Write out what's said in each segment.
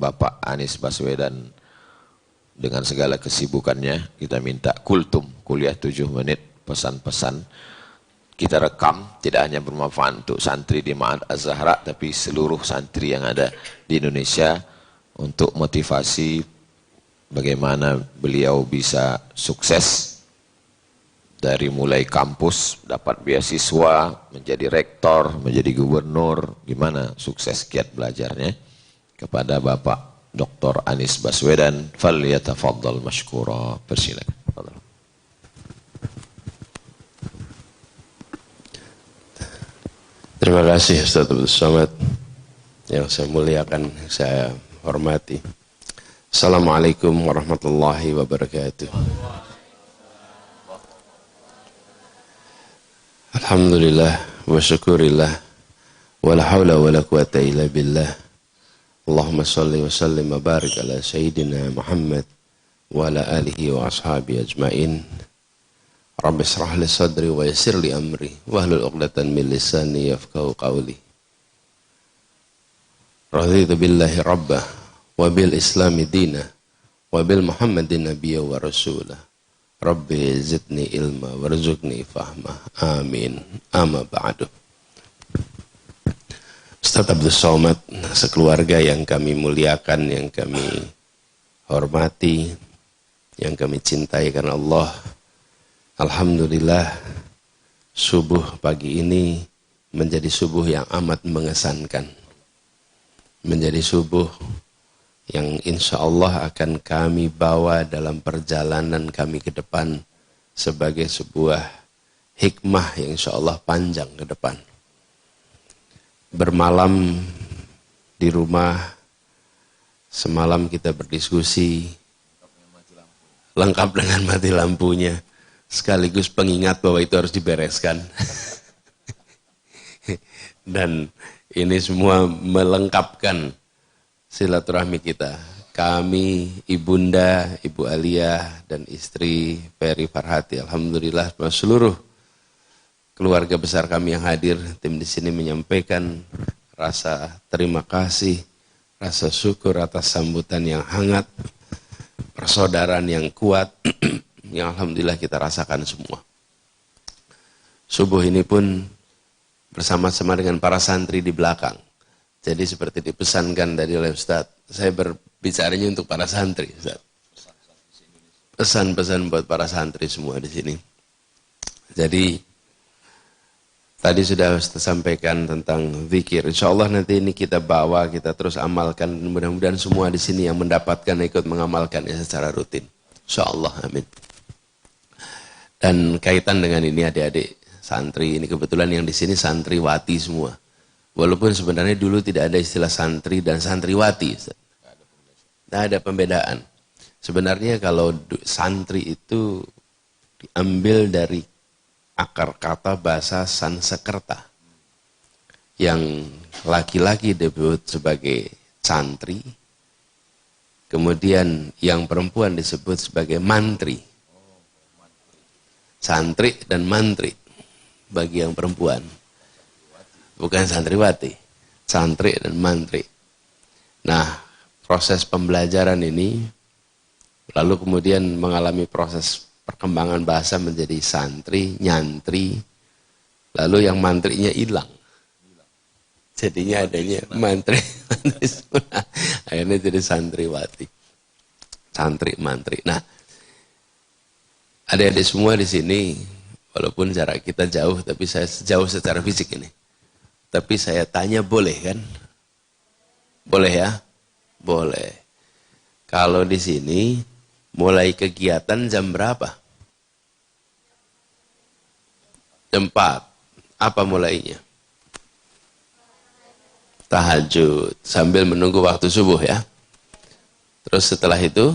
Bapak Anies Baswedan dengan segala kesibukannya, kita minta kultum, kuliah 7 menit, pesan-pesan kita rekam, tidak hanya bermanfaat untuk santri di Ma'had Az-Zahra, tapi seluruh santri yang ada di Indonesia untuk motivasi bagaimana beliau bisa sukses dari mulai kampus, dapat beasiswa, menjadi rektor, menjadi gubernur, gimana sukses kiat belajarnya. Kepada Bapak Dr. Anies Baswedan, falyatafaddal mashkura. Persilakan. Terima kasih Ustaz Abdul Somad yang saya muliakan, yang saya hormati. Assalamualaikum warahmatullahi wabarakatuh. Alhamdulillah wa syukurillah wa la hawla wa la quwata illa billah. Allahumma salli wa sallim wa barik ala sayyidina Muhammad wa ala alihi wa ashabihi ajma'in. Rabbi shrah li sadri wa yassir li amri wahlul 'uqdatan min lisani yafqahu qawli. Raditu billahi rabbah wa bil islami dinah wa bil Muhammadin nabiyya wa rasulah. Rabbi zidni ilma warzuqni fahma. Amin. Amma ba'du. Ustaz Abdul Somad, sekeluarga yang kami muliakan, yang kami hormati, yang kami cintai karena Allah. Alhamdulillah, subuh pagi ini menjadi subuh yang amat mengesankan. Menjadi subuh yang insya Allah akan kami bawa dalam perjalanan kami ke depan sebagai sebuah hikmah yang insya Allah panjang ke depan. Bermalam di rumah, semalam kita berdiskusi, lengkap dengan mati lampunya, sekaligus pengingat bahwa itu harus dibereskan. Dan ini semua melengkapkan silaturahmi kita. Kami, Ibunda, Ibu Aliyah, dan istri Ferry Farhati. Alhamdulillah, seluruh keluarga besar kami yang hadir, tim di sini menyampaikan rasa terima kasih, rasa syukur atas sambutan yang hangat, persaudaraan yang kuat, yang alhamdulillah kita rasakan semua. Subuh ini pun bersama-sama dengan para santri di belakang. Jadi seperti dipesankan tadi oleh Ustaz, saya berbicaranya untuk para santri, Ustaz. Pesan-pesan buat para santri semua di sini. Jadi tadi sudah Ustaz sampaikan tentang zikir. Insya Allah nanti ini kita bawa, kita terus amalkan. Mudah-mudahan semua di sini yang mendapatkan ikut mengamalkannya secara rutin. Insya Allah, amin. Dan kaitan dengan ini adik-adik santri, ini kebetulan yang di sini santriwati semua. Walaupun sebenarnya dulu tidak ada istilah santri dan santriwati. Tidak ada pembedaan. Sebenarnya kalau santri itu diambil dari akar kata bahasa Sanskerta. Yang laki-laki disebut sebagai santri. Kemudian yang perempuan disebut sebagai mantri. Santri dan mantri bagi yang perempuan. Bukan santriwati, santri dan mantri. Nah, proses pembelajaran ini lalu kemudian mengalami proses perkembangan bahasa menjadi santri, nyantri, lalu yang mantrinya hilang. Jadinya adanya mantri, akhirnya jadi santriwati, santri, mantri. Nah, adik-adik semua di sini, walaupun jarak kita jauh, tapi saya jauh secara fisik ini. Tapi saya tanya boleh kan? Boleh ya? Boleh. Kalau di sini mulai kegiatan jam berapa? Jam 4. Apa mulainya? Tahajud. Sambil menunggu waktu subuh ya. Terus setelah itu?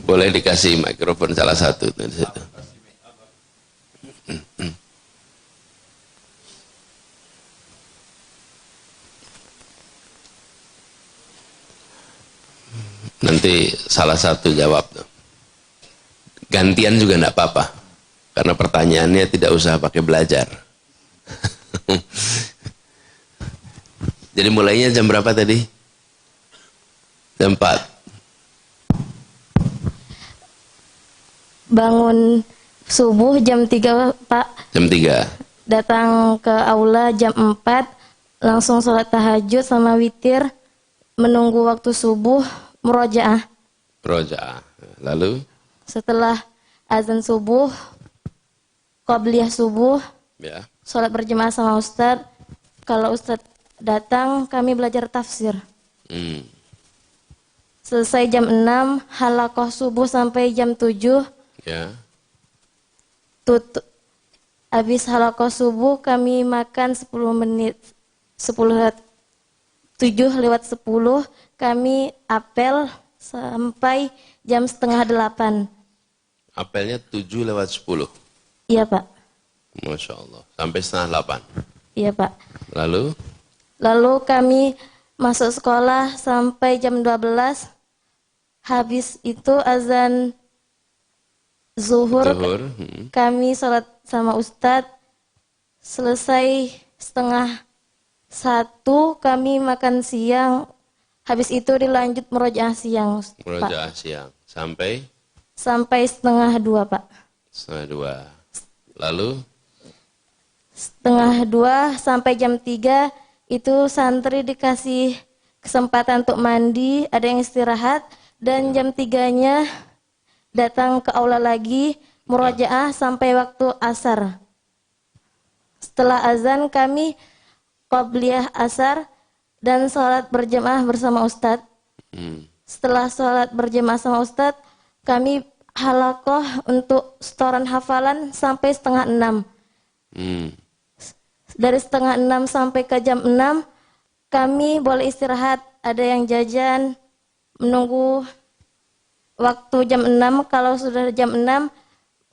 Boleh dikasih mikrofon salah satu di situ. Nanti salah satu jawab tuh. Gantian juga enggak apa-apa. Karena pertanyaannya tidak usah pakai belajar. Jadi mulainya jam berapa tadi? Jam 4. Bangun subuh jam 3, Pak. Jam 3. Datang ke aula jam 4, langsung sholat tahajud sama witir, menunggu waktu subuh, murojaah. Murojaah. Lalu? Setelah azan subuh, qobliyah subuh, Ya. sholat berjemaah sama Ustadz. Kalau Ustadz datang, kami belajar tafsir. Selesai jam 6, halakoh subuh sampai jam 7. Ya. Tutup. Habis halakoh subuh, kami makan 10 menit. 7:07, kami apel sampai jam setengah 8. Apelnya 7:10. Iya, Pak. Masya Allah. Sampai setengah 8. Iya, Pak. Lalu? Lalu kami masuk sekolah sampai jam 12. Habis itu azan zuhur. Kami sholat sama Ustadz. Selesai setengah 1, kami makan siang. Habis itu dilanjut murojaah siang, Murojaah siang. Sampai? Sampai setengah 2, Pak. Setengah 2. Lalu? Setengah 2 sampai jam 3 itu santri dikasih kesempatan untuk mandi, ada yang istirahat, dan jam 3-nya datang ke aula lagi, murojaah sampai waktu asar. Setelah azan kami qobliyah asar dan sholat berjemaah bersama Ustadz. Setelah sholat berjemaah sama Ustadz, kami halakoh untuk setoran hafalan sampai setengah 6. Dari setengah 6 sampai ke jam 6, kami boleh istirahat, ada yang jajan, menunggu waktu jam 6. Kalau sudah jam 6,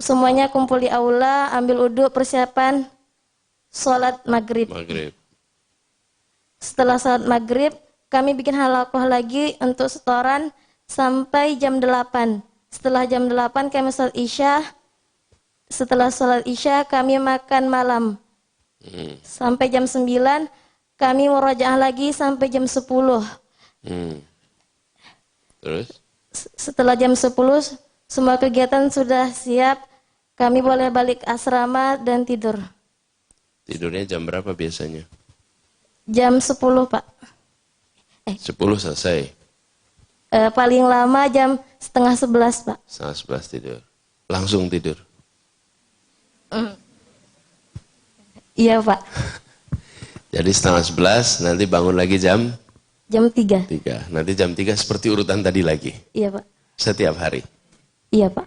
semuanya kumpul di aula, ambil uduk, persiapan sholat maghrib. Setelah sholat maghrib, kami bikin halakoh lagi untuk setoran sampai jam 8. Setelah jam 8, kami sholat isya. Setelah sholat isya, kami makan malam. Sampai jam 9, kami murojaah lagi sampai jam 10. Terus? Setelah jam 10, semua kegiatan sudah siap. Kami boleh balik asrama dan tidur. Tidurnya jam berapa biasanya? Jam 10, Pak. 10 selesai? Paling lama jam setengah 11, Pak. Setengah 11 tidur. Langsung tidur? Iya, Pak. Jadi setengah 11, nanti bangun lagi jam? Jam 3. 3. Nanti jam 3 seperti urutan tadi lagi? Iya, Pak. Setiap hari? Iya, Pak.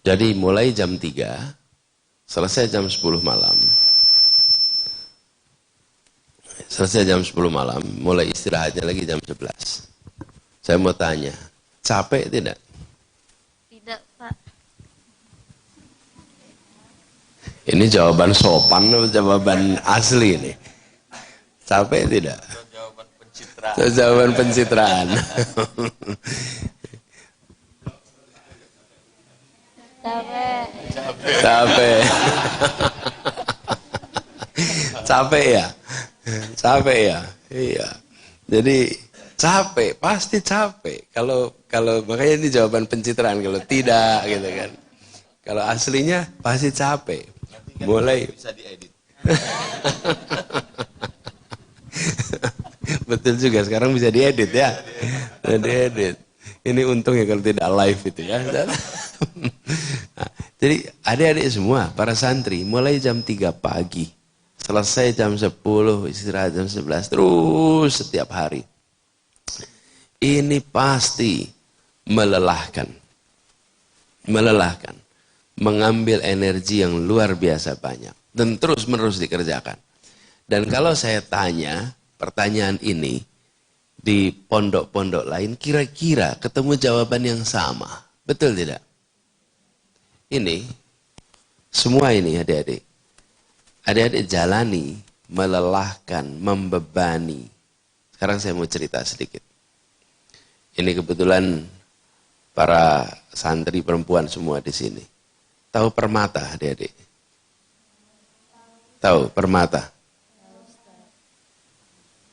Jadi mulai jam 3, selesai jam 10 malam. Selesai jam 10 malam, mulai istirahatnya lagi jam 11. Saya mau tanya, capek tidak? Tidak, Pak. Ini jawaban sopan atau jawaban asli ini? Capek tidak? Jawaban pencitraan. Jawaban pencitraan. Capek. Capek. Capek ya? Capek ya? Iya. Jadi capek, pasti capek. Kalau makanya ini jawaban pencitraan, kalau tidak gitu kan. Kalau aslinya pasti capek. Mulai Bisa diedit. betul juga, sekarang bisa diedit ya. Bisa diedit. Ini untungnya kalau tidak live itu ya. Nah, jadi adik-adik semua, para santri, mulai jam 3 pagi, selesai jam 10, istirahat jam 11, terus setiap hari. Ini pasti melelahkan. Melelahkan. Mengambil energi yang luar biasa banyak. Dan terus-menerus dikerjakan. Dan kalau saya tanya pertanyaan ini di pondok-pondok lain, kira-kira ketemu jawaban yang sama. Betul tidak? Ini, semua ini adik-adik. Adik-adik jalani, melelahkan, membebani. Sekarang saya mau cerita sedikit. Ini kebetulan para santri perempuan semua di sini. Tahu permata adik-adik? Tahu permata?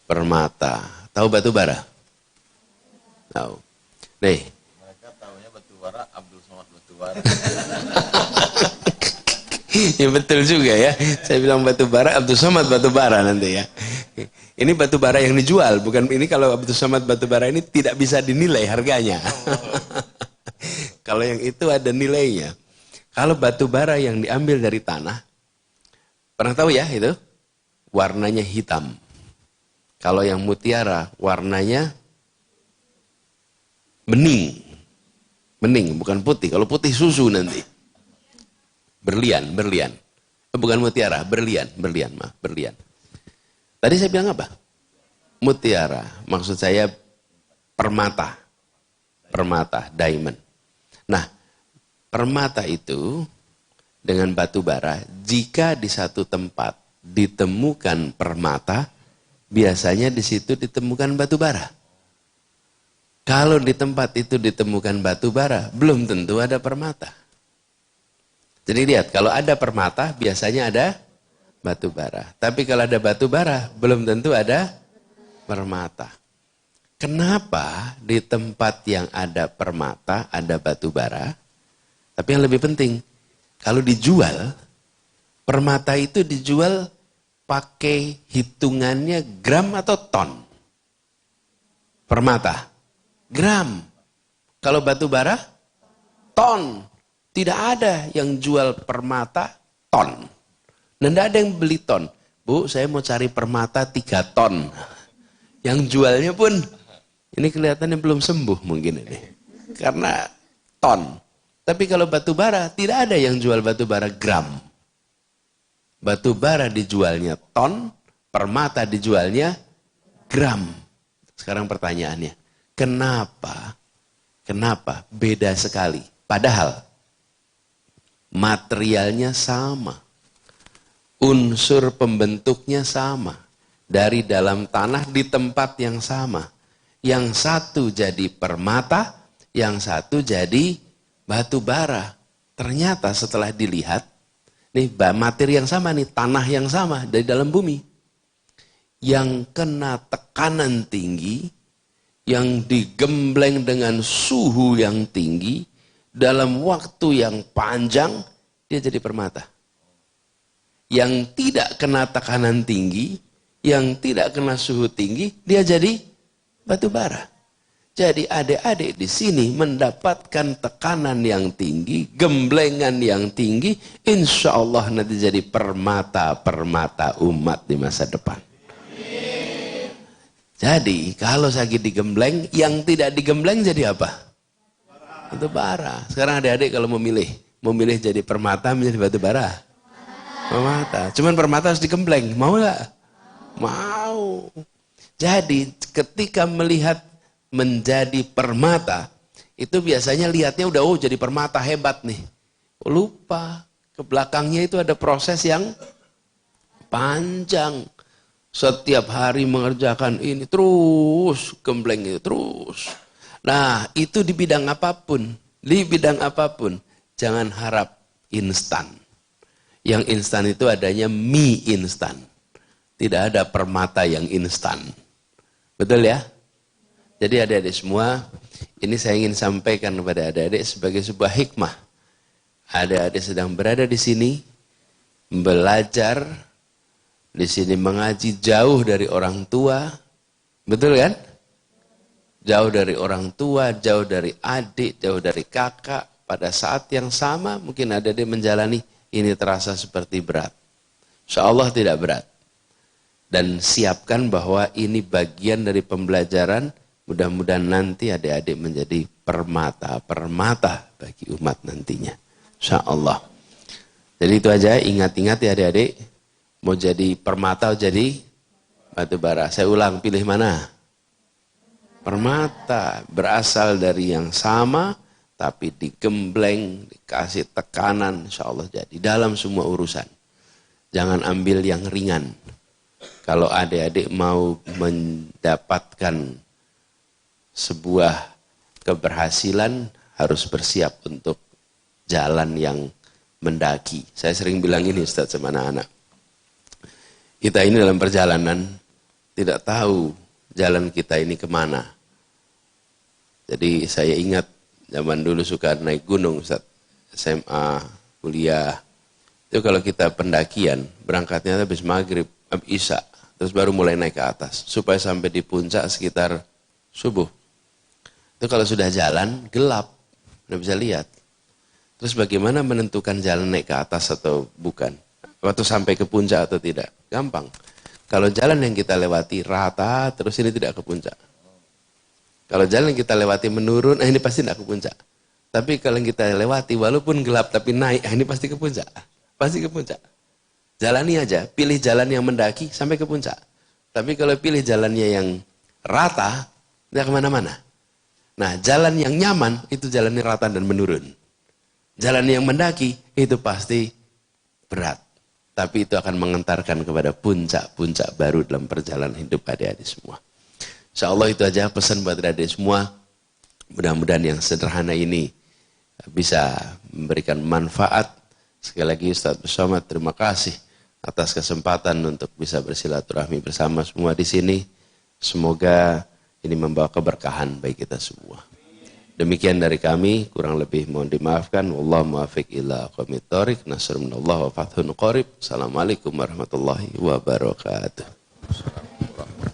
permata. Tahu batu bara? Tahu. Nih. Mereka tahunya batu bara, Abdul Somad batu bara. Ya betul juga ya. Saya bilang batu bara, Abdul Somad batu bara nanti ya. Ini batu bara yang dijual, bukan ini. Kalau Abdul Somad batu bara ini tidak bisa dinilai harganya. Kalau yang itu ada nilainya. Kalau batu bara yang diambil dari tanah, pernah tahu ya itu? Warnanya hitam. Kalau yang mutiara warnanya bening. Bening, bukan putih. Kalau putih susu nanti. Berlian. Bukan mutiara, berlian. Tadi saya bilang apa? Mutiara. Maksud saya permata. Diamond. Nah, permata itu dengan batu bara, jika di satu tempat ditemukan permata, biasanya di situ ditemukan batu bara. Kalau di tempat itu ditemukan batu bara, belum tentu ada permata. Jadi lihat, kalau ada permata, biasanya ada batu bara. Tapi kalau ada batu bara, belum tentu ada permata. Kenapa di tempat yang ada permata, ada batu bara? Tapi yang lebih penting, kalau dijual, permata itu dijual pakai hitungannya gram atau ton? Permata, gram. Kalau batu bara, ton. Tidak ada yang jual permata ton. Dan tidak ada yang beli ton. Bu, saya mau cari permata 3 ton. Yang jualnya pun, ini kelihatannya belum sembuh mungkin ini. Karena ton. Tapi kalau batu bara, tidak ada yang jual batu bara gram. Batu bara dijualnya ton, permata dijualnya gram. Sekarang pertanyaannya, kenapa beda sekali? Padahal materialnya sama, unsur pembentuknya sama, dari dalam tanah di tempat yang sama. Yang satu jadi permata, yang satu jadi batu bara. Ternyata setelah dilihat, nih materi yang sama nih, tanah yang sama dari dalam bumi. Yang kena tekanan tinggi, yang digembleng dengan suhu yang tinggi, dalam waktu yang panjang, dia jadi permata. Yang tidak kena tekanan tinggi, yang tidak kena suhu tinggi, dia jadi batu bara. Jadi adik-adik di sini mendapatkan tekanan yang tinggi, gemblengan yang tinggi, insya Allah nanti jadi permata-permata umat di masa depan. Jadi kalau lagi digembleng, yang tidak digembleng jadi apa? Batu bara. Sekarang adik-adik kalau memilih jadi permata, menjadi batu bara. Permata. Cuman permata harus digembleng. Mau nggak? Mau. Jadi ketika melihat menjadi permata, itu biasanya lihatnya udah jadi permata hebat nih. Lupa. Ke belakangnya itu ada proses yang panjang. Setiap hari mengerjakan ini terus, gembleng itu terus. Nah, itu di bidang apapun. Di bidang apapun. Jangan harap instan. Yang instan itu adanya mie instan. Tidak ada permata yang instan. Betul ya? Jadi adik-adik semua, ini saya ingin sampaikan kepada adik-adik sebagai sebuah hikmah. Adik-adik sedang berada di sini, belajar, di sini mengaji jauh dari orang tua. Betul kan? Jauh dari orang tua, jauh dari adik, jauh dari kakak. Pada saat yang sama mungkin ada yang menjalani, ini terasa seperti berat. Insya Allah tidak berat. Dan siapkan bahwa ini bagian dari pembelajaran, mudah-mudahan nanti adik-adik menjadi permata-permata bagi umat nantinya. Insya Allah. Jadi itu aja, ingat-ingat ya adik-adik, mau jadi permata atau jadi batu bara. Saya ulang, pilih mana? Permata, berasal dari yang sama, tapi digembleng, dikasih tekanan, insya Allah jadi. Dalam semua urusan. Jangan ambil yang ringan. Kalau adik-adik mau mendapatkan sebuah keberhasilan, harus bersiap untuk jalan yang mendaki. Saya sering bilang ini Ustaz sama anak-anak. Kita ini dalam perjalanan, tidak tahu jalan kita ini kemana. Jadi saya ingat zaman dulu suka naik gunung, Ustaz. SMA, kuliah. Itu kalau kita pendakian, berangkatnya habis maghrib, habis isya. Terus baru mulai naik ke atas. Supaya sampai di puncak sekitar subuh. Itu kalau sudah jalan, gelap. Nggak bisa lihat. Terus bagaimana menentukan jalan naik ke atas atau bukan? Waktu sampai ke puncak atau tidak? Gampang. Kalau jalan yang kita lewati rata, terus ini tidak ke puncak. Kalau jalan yang kita lewati menurun, ini pasti tidak ke puncak. Tapi kalau yang kita lewati, walaupun gelap tapi naik, ini pasti ke puncak. Pasti ke puncak. Jalani aja, pilih jalan yang mendaki sampai ke puncak. Tapi kalau pilih jalannya yang rata, tidak kemana-mana. Nah, jalan yang nyaman, itu jalannya rata dan menurun. Jalan yang mendaki, itu pasti berat. Tapi itu akan mengantarkan kepada puncak-puncak baru dalam perjalanan hidup adik-adik semua. Insya Allah itu aja pesan buat adik-adik semua. Mudah-mudahan yang sederhana ini bisa memberikan manfaat. Sekali lagi Ustaz Somad, terima kasih atas kesempatan untuk bisa bersilaturahmi bersama semua di sini. Semoga ini membawa keberkahan bagi kita semua. Demikian dari kami, kurang lebih mohon dimaafkan. Wallahu muwaffiq ila aqwamit thoriq. Nasrun minallah wa fathun qarib. Assalamualaikum warahmatullahi wabarakatuh.